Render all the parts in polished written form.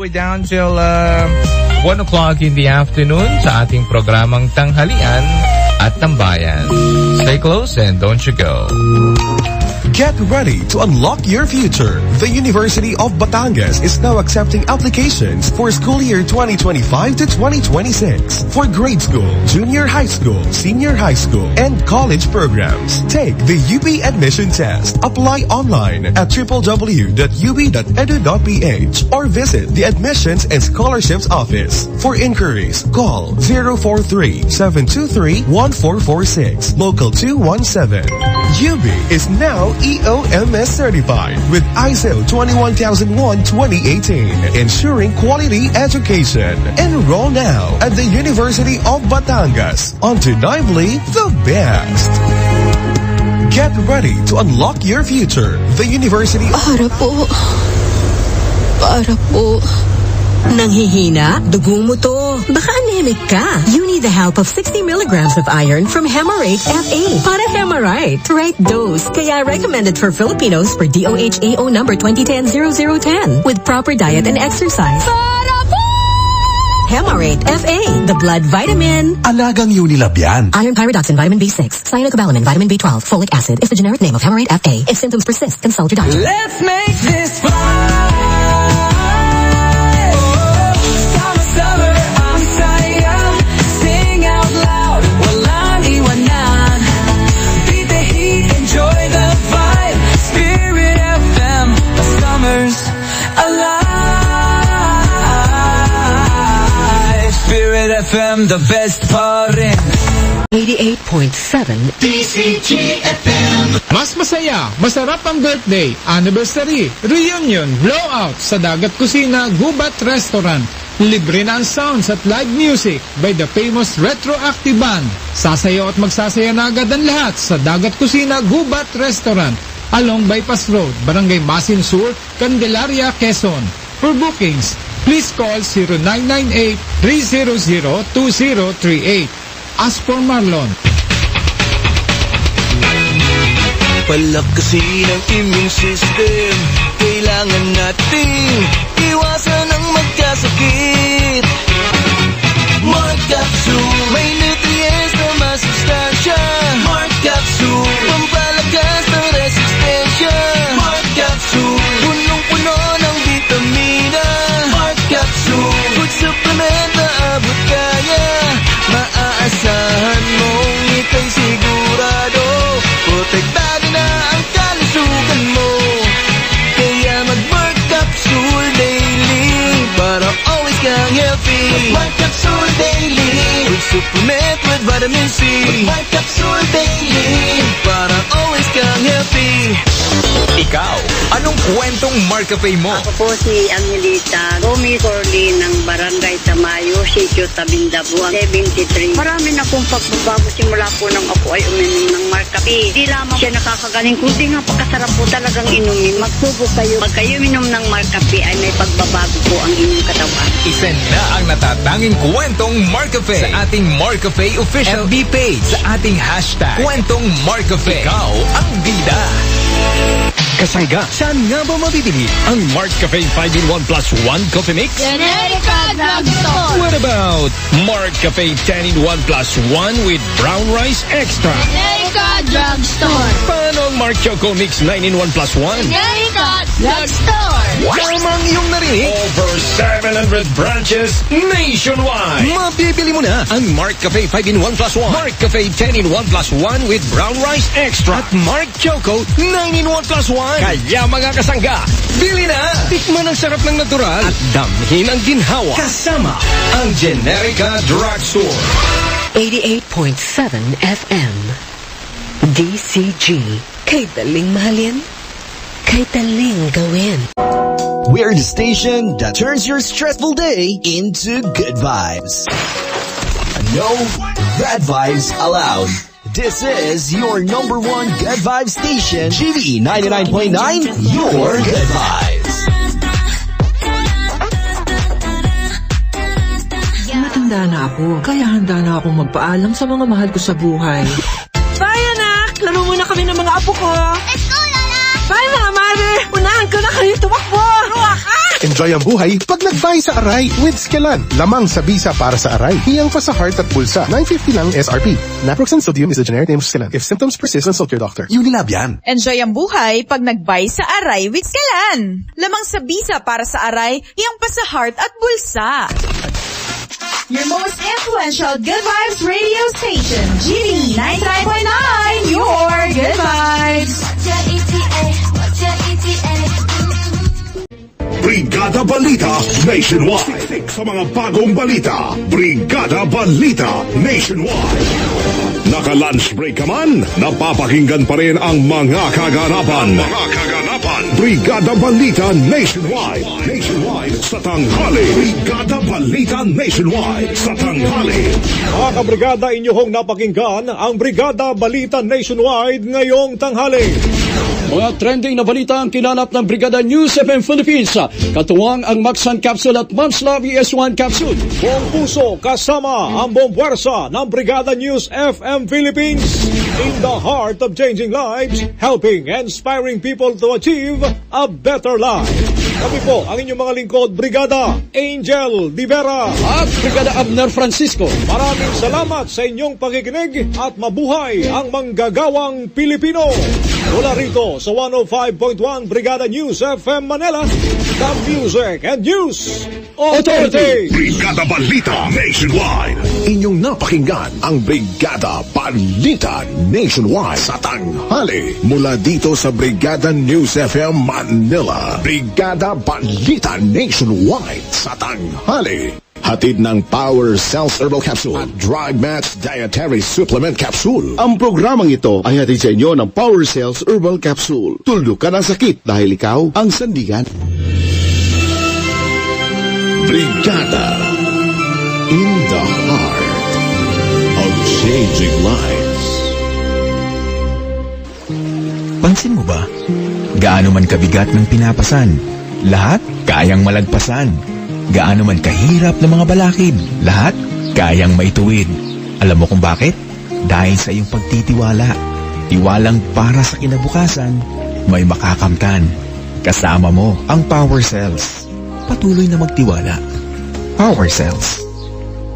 We're down till 1 o'clock in the afternoon sa ating programang Tanghalian at Tambayan. Stay close and don't you go. Get ready to unlock your future. The University of Batangas is now accepting applications for school year 2025 to 2026 for grade school, junior high school, senior high school, and college programs. Take the UB admission test. Apply online at www.ub.edu.ph or visit the Admissions and Scholarships Office. For inquiries, call 043-723-1446, Local 217. UB is now EOMS certified with ISO 21001-2018, ensuring quality education. Enroll now at the University of Batangas. Undeniably the best. Get ready to unlock your future. The University of... Para po. Nanghihina? Dugo mo to. Baka anemic ka. You need the help of 60 milligrams of iron from Hemarate FA. Para Hemarite. Right dose. Kaya recommended for Filipinos for DOHAO number 2010-0010 with proper diet and exercise. Para po! Hemarate FA. The blood vitamin. Alagang Unilab yan. Iron pyridoxine, vitamin B6, cyanocobalamin, vitamin B12, folic acid is the generic name of Hemarate FA. If symptoms persist, consult your doctor. Let's make this fun. FM, the best pa rin. 88.7 DCG FM. Mas masaya, masarap ang birthday, anniversary, reunion, blowout sa Dagat Kusina Gubat Restaurant. Libre na ang sounds at live music by the famous Retroactive Band. Sasayaw at magsasaya na agad ang lahat sa Dagat Kusina Gubat Restaurant along Bypass Road, Barangay Masin Sur, Candelaria, Quezon. For bookings, please call 0998-300-2038. Ask for Marlon. Palakasin ang immune system. Kailangan nating iwasan ang magkasakit. Mark Capsule, may nutrients na masustansya. Mark Capsule, pampalakas ng resistensya. Mark Capsule, punong-puno ng vitamina. Mark Capsule, food supplement na abot kaya. Maaasahan mong ika'y sigurado. Protektado na ang kalusugan mo. Kaya mag-Mark Capsule daily para always kang healthy. Mag-Mark Capsule daily, food supplement with vitamin C. Mag-Mark Capsule daily para always kang healthy. Ikaw, anong kwentong Marcafe mo? Ako po si Angelita Romy Corley ng Barangay Tamayo, Sitio Tabindabuan, 73. Marami na pong pagbabago simula po nang ako ay uminom ng Marcafe. Di lamang siya nakakagaling, kundi nga pagkasarap po talagang inumin. Magsubok kayo. Pag kayo minom ng Marcafe ay may pagbabago po ang inyong katawan. Isa na ang natatanging kwentong Marcafe sa ating Marcafe official FB page, sa ating hashtag Kwentong Marcafe. Ikaw ang bida. Kasangga, saan nga ba mabibili ang Marcafe 5-in-1 plus 1 coffee mix? Generica Drugstore. What about Marcafe 10-in-1 plus 1 with brown rice extra? Generica Drugstore. Paano ang Marc Choco Mix 9-in-1 plus 1? Generica Drugstore. Tamang iyong narinig. Over 700 branches nationwide. Mabibili mo na ang Marcafe 5-in-1 plus 1, Marcafe 10-in-1 plus 1 with brown rice extra, at Marc Choco 9-in-1 plus 1. Kaya mga kasangga, bili na! Tikman ang sarap ng natural at damhin ang ginhawa kasama ang Generica Drugstore. 88.7 FM DCG. Kay daling mahalin, kay daling gawin. We're the station that turns your stressful day into good vibes. No bad vibes allowed. This is your number one good vibe station, GV 99.9, your good vibes. Matanda na ako, kaya handa na akong magpaalam sa mga mahal ko sa buhay. Bye, anak! Laro muna kami ng mga apo ko. Let's go, Lola! Bye, mga mare! Unahan ko na kayo tumakbo! Ruwa ka! Enjoy ang buhay pag nagbay sa Aray with Skelan. Lamang sa bisa para sa Aray. Hiyang pa sa heart at bulsa. $9.50 lang SRP. Naproxen sodium is a generic name of Skelan. If symptoms persist, consult your doctor. Unilab yan. Enjoy ang buhay pag nagbay sa Aray with Skelan. Lamang sa bisa para sa Aray, hiyang pa sa heart at bulsa. Your most influential Good Vibes radio station, GD 99.9, your Good Vibes. Brigada Balita Nationwide. Sa mga bagong balita, Brigada Balita Nationwide. Naka-lunch break ka man, napapakinggan pa rin ang mga kaganapan. Brigada Balita Nationwide. Sa tanghali. Brigada Balita Nationwide. Sa tanghali. Mga kabrigada, inyong napakinggan ang Brigada Balita Nationwide ngayong tanghali. Mga trending na balita ang kinalap ng Brigada News FM Philippines. Katuwang ang Maxan Capsule at Mom's Love ES1 Capsule. Buong puso kasama ang buong puwersa ng Brigada News FM Philippines. In the heart of changing lives, helping and inspiring people to achieve a better life. Kami po ang inyong mga lingkod, Brigada Angel Divera at Brigada Abner Francisco. Maraming salamat sa inyong pakikinig at mabuhay ang manggagawang Pilipino. Mula rito sa 105.1 Brigada News FM Manila, the Music and News Authority. Brigada Balita Nationwide. Inyong napakinggan ang Brigada Balita Nationwide sa tanghali. Mula dito sa Brigada News FM Manila. Brigada Balita Nationwide sa tanghali. Hatid ng Power Cells Herbal Capsule at Dry Match Dietary Supplement Capsule. Ang programang ito ay hatid sa inyo ng Power Cells Herbal Capsule. Tuldok ka ng sakit dahil ikaw ang sandigan. Brigada in the heart of changing lives. Pansin mo ba? Gaano man kabigat ng pinapasan, lahat kayang malagpasan. Gaano man kahirap ng mga balakid, lahat kayang maituwid. Alam mo kung bakit? Dahil sa iyong pagtitiwala. Tiwalang para sa kinabukasan, may makakamtan. Kasama mo ang Power Cells. Patuloy na magtiwala. Power Cells.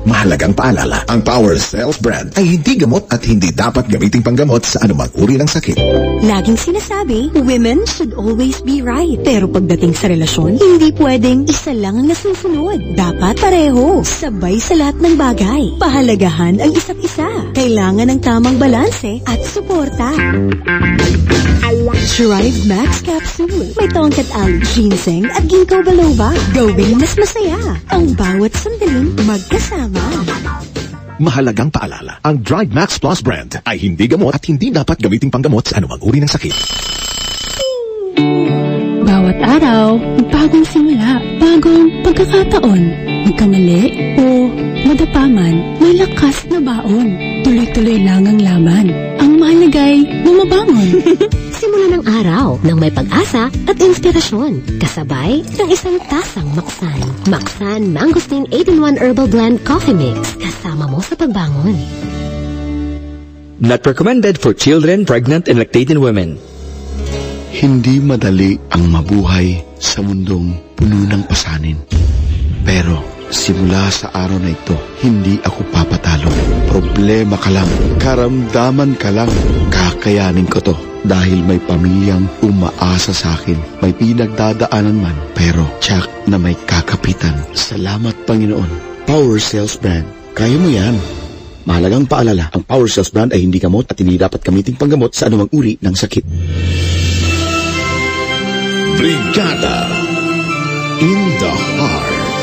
Mahalagang paalala, ang Power Cells brand ay hindi gamot at hindi dapat gamiting panggamot sa anumang uri ng sakit. Laging sinasabi, women should always be right. Pero pagdating sa relasyon, hindi pwedeng isa lang ang nasusunod. Dapat pareho, sabay sa lahat ng bagay. Pahalagahan ang isa't isa. Kailangan ng tamang balanse at suporta. Thrive Max Capsule. May tongkat ang ginseng at ginkgo biloba. Gawing mas masaya ang bawat sandaling magkasama. Mahalagang paalala, ang Drive Max Plus brand ay hindi gamot at hindi dapat gamiting panggamot sa anumang uri ng sakit. Bawat araw, bagong simula, bagong pagkakataon. Magkamali o madapaman, may lakas na baon. Tuloy-tuloy lang ang laman. Ang mahalagay, bumabangon. Simula ng araw ng may pag-asa at inspirasyon. Kasabay ng isang tasang Maksan. Maksan Mangosteen 8-in-1 Herbal Blend Coffee Mix. Kasama mo sa pagbangon. Not recommended for children, pregnant, and lactating women. Hindi madali ang mabuhay sa mundong puno ng pasanin. Pero simula sa araw na ito, hindi ako papatalo. Problema ka lang, karamdaman ka lang. Kakayanin ko to dahil may pamilyang umaasa sa akin. May pinagdadaanan man, pero tiyak na may kakapitan. Salamat, Panginoon. Power Cells Brand. Kaya mo yan. Mahalagang paalala, ang Power Cells Brand ay hindi gamot at hindi dapat gamiting panggamot sa anumang uri ng sakit. Brigada in the heart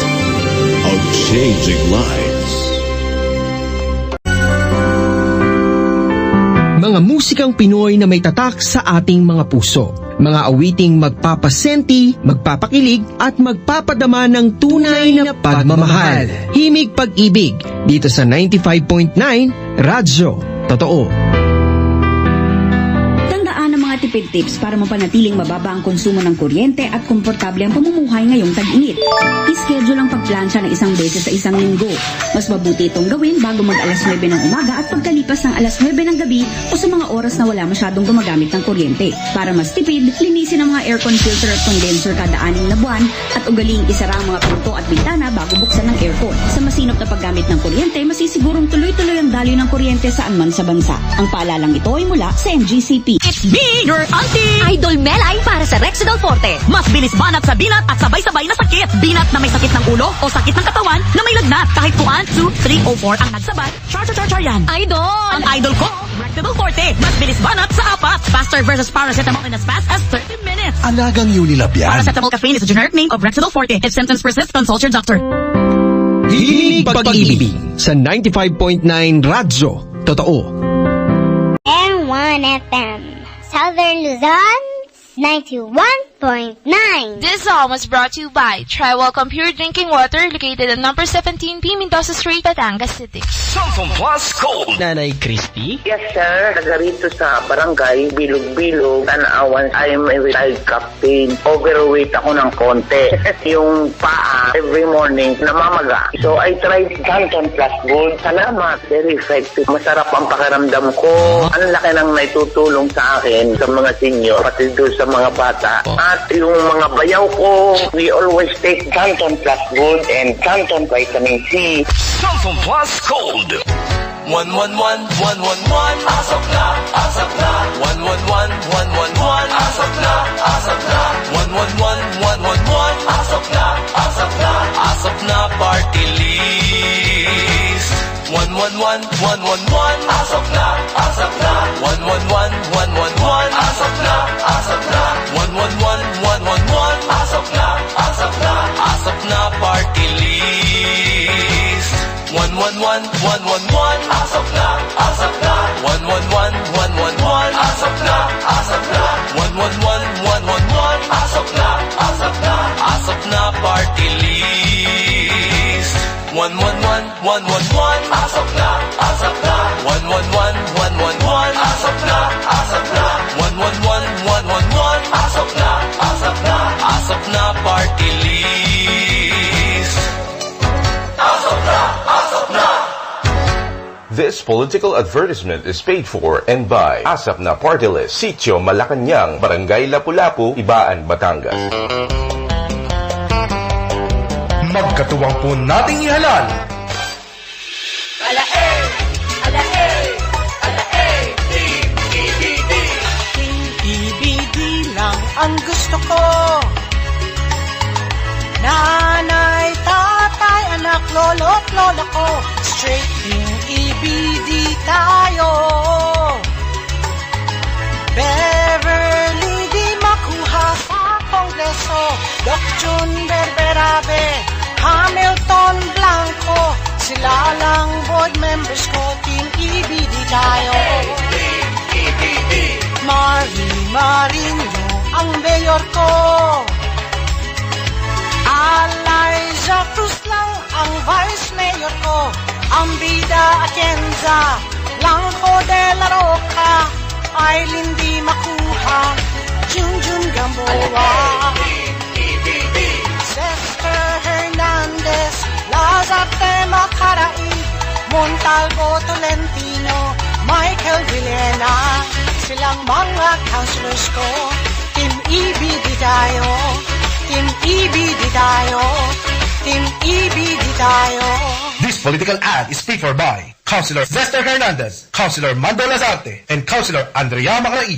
of changing lives. Mga musikang Pinoy na may tatak sa ating mga puso. Mga awiting magpapasenti, magpapakilig at magpapadama ng tunay na pagmamahal. Himig pag-ibig dito sa 95.9 Radyo Totoo. Tandaan ng mga tipid tips para mapanatiling mababa ang konsumo ng kuryente at komportable ang pamumuhay ngayong tag-init. I-schedule ang pagplansya ng isang beses sa isang linggo. Mas mabuti itong gawin bago mag-alas 9 ng umaga at pagkalipas ng alas 9 ng gabi o sa mga oras na wala masyadong gumagamit ng kuryente. Para mas tipid, linisin ang mga aircon filter at condenser kada 6 na buwan at ugaling isara ang mga pinto at bintana bago buksan ng aircon. Sa masinop na paggamit ng kuryente, masisigurong tuloy-tuloy ang daloy ng kuryente saan man sa bansa. Ang paalalang ito ay mula sa MGCP. It's me, your auntie! Idol Melay para sa Rexidol Forte. Mas bilis banat sa binat at sabay-sabay na sakit. Binat na may sakit ng ulo o sakit ng katawan na may lagnat. Kahit 1, 2, 3 o 4 ang nagsabay. Char yan. Idol! Ang idol ko, Rexidol Forte. Mas bilis banat sa apat. Faster versus paracetamol in as fast as 30 minutes. Alagang Unilab yan. Paracetamol caffeine is a generic name of Rexidol Forte. If symptoms persist, consult your doctor. Hilig Pag-ibig sa 95.9 Radyo. Totoo. M1 FM, Southern Luzon, 91.9. This song was brought to you by Tri-Welcome Pure Drinking Water, located at number 17 P. Mendoza Street, Batangas City. Samsung Plus Gold. Nanay Christy? Yes, sir. Taga rito sa barangay, Bilog-Bilog, Tanawan. I am a retired captain. Overweight ako ng konti. Yung paa, every morning, namamaga. So, I tried Samsung Plus Gold. Salamat. Very effective. Masarap ang pakiramdam ko. Ang laki nang naitutulong sa akin, sa mga senior, pati doon sa mga bata. At yung mga bayaw ko, we always take Samsung Plus Gold and Samsung Vitamin C. Samsung Plus Gold. 111 111 asap na 111 111 asap na 111 111 asap na party list 111 111 asap na 111 111 asap na 111 111 asap na party list 111 111 asap na 111 111 asap na 111 111 asap na party list 111 111 asap na 111 111 asap na 111 111 asap na party list asap na. This political advertisement is paid for and by ASAP na Party List, Sitio Malacanang, Barangay Lapu-Lapu, Ibaan, Batangas. Magkatuwang po nating ihalal. Team EBD. Team EBD lang ang gusto ko. Nanay, tatay, anak, lolo't lola ko. Straight Team EBD tayo. Beverly di makuha sa Kongreso. Doc Jun Berberabe, Hamilton Blanco, sila lang board members ko. Team EBD tayo. Team EBD. Marino ang mayor ko. Eliza Cruz lang ang vice mayor ko. Ambida Atienza, Blanco de la Roca, Aileen di makuha, Junjun Gamboa, Cesar Hernandez, Lazarte Macarai, Montalvo Tolentino, Michael Villena, silang mga councilors ko. Team EBD tayo. Team EBD tayo. Team EBD tayo. This political ad is paid for by Councilor Cesar Hernandez, Councilor Mando Lazarte, and Councilor Andrea Macarai.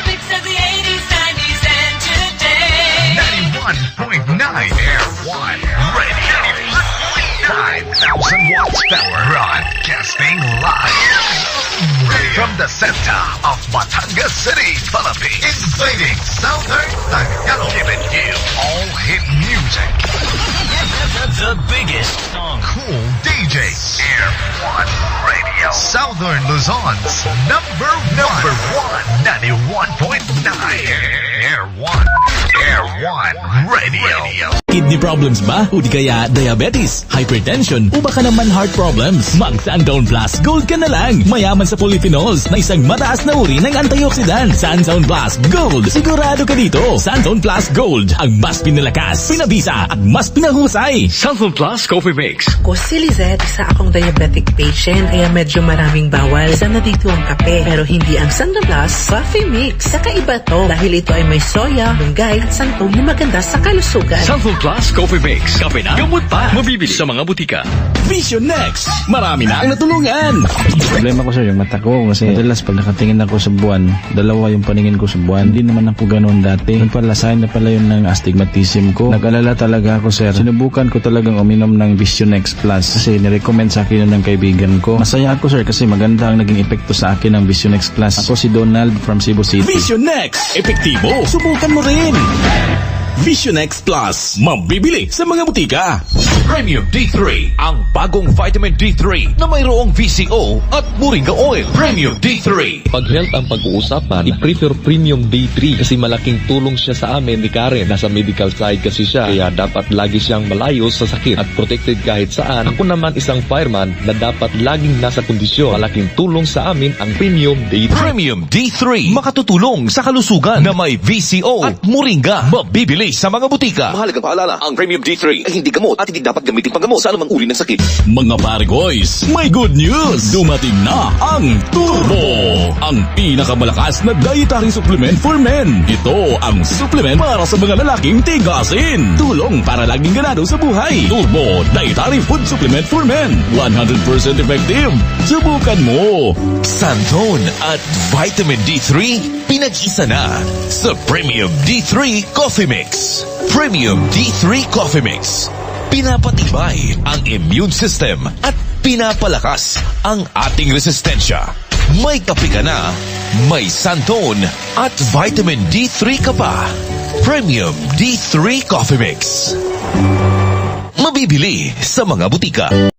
Fix of the 80s, 90s, and today. 91.9 Air One Radio. 5,000 watts power broadcasting live from the center of Batangas City, Philippines. Invading Southern Tagalog, giving you all hit music. The biggest song. Cool DJs. Air One Radio. Southern Luzon's number one. 91.9 Air One. Air One Radio. Kidney problems ba? O di kaya diabetes, hypertension, o baka naman heart problems? Mag Sunzone Plus Gold ka na lang. Mayaman sa polyphenols na isang mataas na uri ng antioxidant. Sunzone Plus Gold. Sigurado ka dito. Sunzone Plus Gold. Ang mas pinalakas, pinabisa at mas pinahusay. Sunzone Plus Coffee Mix. Ako si Lizette, isa akong diabetic patient kaya medyo maraming bawal. Isa na dito ang kape pero hindi ang Sunzone Plus Coffee Mix. Kakaiba to dahil ito ay may soya, lunggay at santol na maganda sa kalusugan. Sunzone Plus Coffee Mix. Kape na, gamot pa. Mabibili sa mga butika. Vision Next. Marami na ang natulungan. Problema ko sir, yung mata ko kasi madalas pag nakatingin ako sa buwan, dalawa yung paningin ko sa buwan. Hindi naman ako ganoon dati. Yung pala, sign na pala yun ng astigmatism ko. Nag-alala talaga ako sir. Sinubukan ko talagang uminom ng Vision Next Plus kasi nirecommend sa akin yun ng kaibigan ko. Masaya ako sir kasi maganda ang naging epekto sa akin ng Vision Next Plus. Ako si Donald from Cebu City. Vision Next. Epektibo. Subukan mo rin. Vision X Plus. Mabibili sa mga butika. Premium D3, ang bagong vitamin D3 na mayroong VCO at Moringa Oil. Premium D3. Pag health ang pag-uusapan, i-prefer Premium D3 kasi malaking tulong siya sa amin ni Karen. Nasa medical side kasi siya, kaya dapat lagi siyang malayo sa sakit at protected kahit saan. Ako naman isang fireman na dapat laging nasa kondisyon. Malaking tulong sa amin ang Premium D3. Premium D3, makatutulong sa kalusugan na may VCO at Moringa. Mabibili sa mga butika. Mahalagang paalala, ang Premium D3 ay hindi gamot at hindi dapat gamitin panggamot sa anumang uri ng sakit. Mga pare boys, may good news! Dumating na ang Turbo! Ang pinakamalakas na dietary supplement for men. Ito ang supplement para sa mga lalaking tigasin. Tulong para laging ganado sa buhay. Turbo Dietary Food Supplement for Men. 100% effective. Subukan mo. Sunzone at Vitamin D3, pinag-isa na sa Premium D3 Coffee Mix. Premium D3 Coffee Mix. Pinapatibay ang immune system at pinapalakas ang ating resistensya. May kape ka na, may Sunzone at Vitamin D3 ka pa. Premium D3 Coffee Mix. Mabibili sa mga butika.